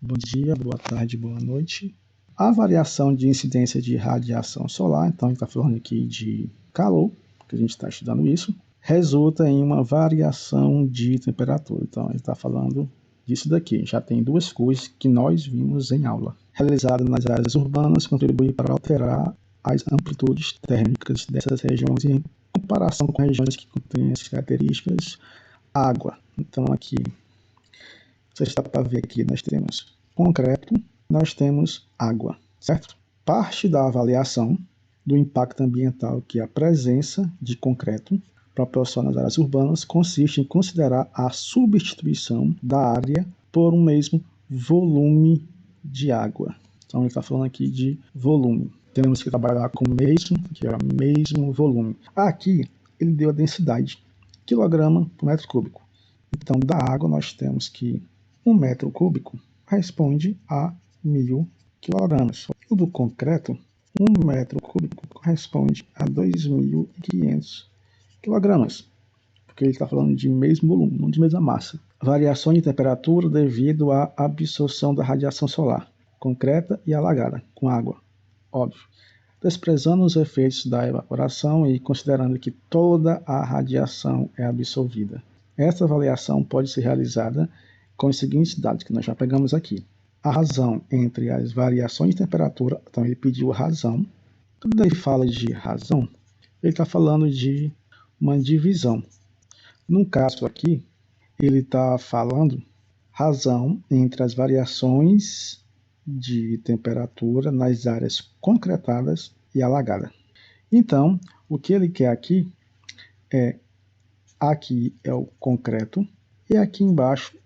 Bom dia, boa tarde, boa noite. A variação de incidência de radiação solar, então a gente está falando aqui de calor, que a gente está estudando isso, resulta em uma variação de temperatura. Então a gente está falando disso daqui. Já tem duas coisas que nós vimos em aula. Realizada nas áreas urbanas, contribui para alterar as amplitudes térmicas dessas regiões em comparação com regiões que contêm as características água. Então aqui você está para ver aqui, nós temos concreto, nós temos água, certo? Parte da avaliação do impacto ambiental que a presença de concreto proporciona nas áreas urbanas consiste em considerar a substituição da área por um mesmo volume de água. Então ele está falando aqui de volume. Temos que trabalhar com o mesmo, que é o mesmo volume. Aqui ele deu a densidade, quilograma por metro cúbico. Então da água nós temos que 1 metro cúbico corresponde a 1.000 kg. O do concreto, 1 metro cúbico corresponde a 2.500 kg, porque ele está falando de mesmo volume, não de mesma massa. Variação de temperatura devido à absorção da radiação solar, concreta e alagada, com água, óbvio. Desprezando os efeitos da evaporação e considerando que toda a radiação é absorvida. Essa avaliação pode ser realizada com os seguintes dados que nós já pegamos aqui. A razão entre as variações de temperatura, então ele pediu a razão. Quando ele fala de razão, ele está falando de uma divisão. No caso aqui, ele está falando razão entre as variações de temperatura nas áreas concretadas e alagadas. Então, o que ele quer aqui é o concreto e aqui embaixo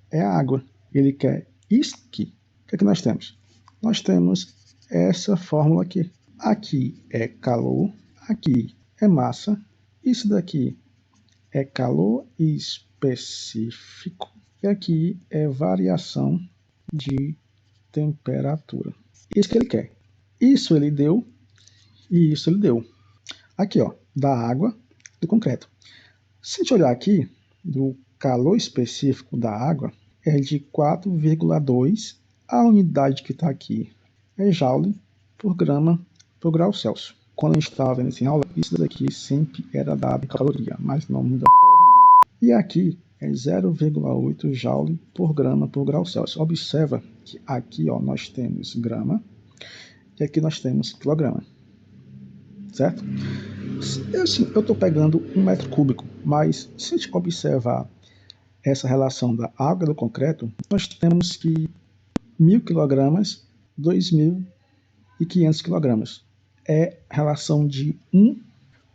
é a água. Ele quer isso aqui. O que é que nós temos? Nós temos essa fórmula aqui. Aqui é calor, aqui é massa. Isso daqui é calor específico. E aqui é variação de temperatura. Isso que ele quer. Isso ele deu e isso ele deu. Aqui, ó, da água, do concreto. Se a gente olhar aqui, do calor específico da água é de 4,2, a unidade que está aqui é joule por grama por grau Celsius. Quando a gente estava vendo isso em aula, isso daqui sempre era dado em caloria, mas não muda. E aqui é 0,8 joule por grama por grau Celsius. Observa que aqui ó, nós temos grama e aqui nós temos quilograma, certo? Eu estou pegando 1 metro cúbico, mas se a gente observar essa relação da água e do concreto, nós temos que 1.000 kg, 2.500 kg. É relação de 1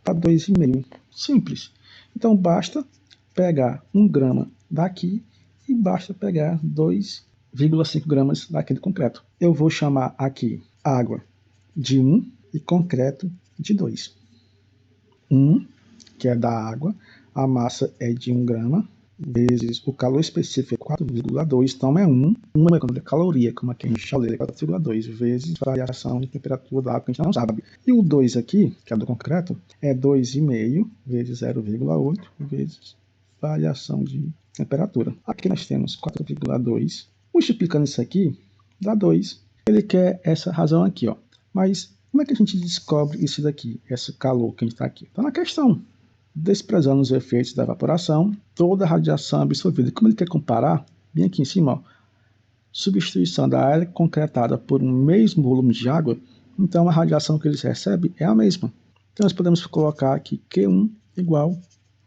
para 2,5. Simples. Então basta pegar 1 grama daqui e basta pegar 2,5 gramas daqui do concreto. Eu vou chamar aqui água de 1 e concreto de 2. 1, que é da água, a massa é de 1 grama, vezes o calor específico é 4,2, então é 1 é quando é caloria, como aqui a gente já leu, é 4,2, vezes variação de temperatura da água, que a gente não sabe. E o 2 aqui, que é do concreto, é 2,5 vezes 0,8, vezes variação de temperatura. Aqui nós temos 4,2, multiplicando isso aqui, dá 2. Ele quer essa razão aqui, ó. Mas como é que a gente descobre isso daqui, esse calor que a gente está aqui? Está na questão. Desprezando os efeitos da evaporação, toda a radiação absorvida. Como ele quer comparar, bem aqui em cima, ó, substituição da área concretada por um mesmo volume de água, então a radiação que eles recebem é a mesma. Então nós podemos colocar aqui Q1 igual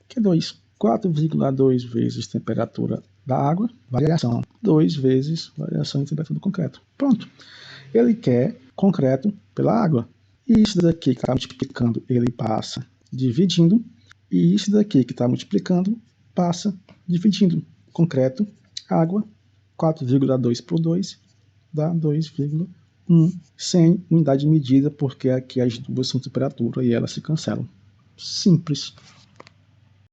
Q2. 4,2 vezes temperatura da água, variação. 2 vezes variação de temperatura do concreto. Pronto. Ele quer concreto pela água. E isso daqui que está multiplicando, ele passa dividindo. E isso daqui que está multiplicando, passa dividindo. Concreto, água, 4,2 por 2 dá 2,1. Sem unidade de medida, porque aqui as duas são temperatura e elas se cancelam. Simples.